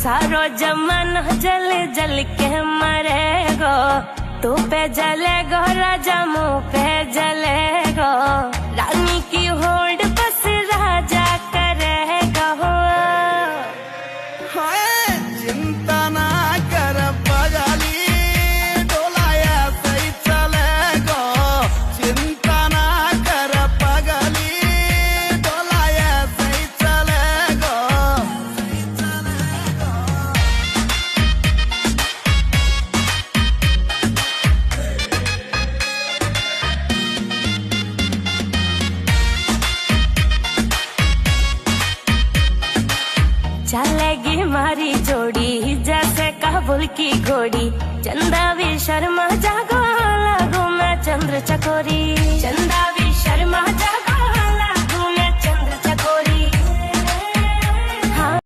सारो जमाना जल जल के मरेगो, तू पे जलेगो राजा मुँह पे जलेगो, रानी की होल्ड बस राजा करेगा। चिंता ना कर बजाली डोला ऐसे ही चलेगो, चिंता ना कर पगली डोला ऐसे ही चलेगो। चलेगी मारी जोड़ी जैसे काबुल की घोड़ी, चंदा भी शर्मा जागो लगू मैं चंद्र चकोरी, चंदा भी शर्मा जागो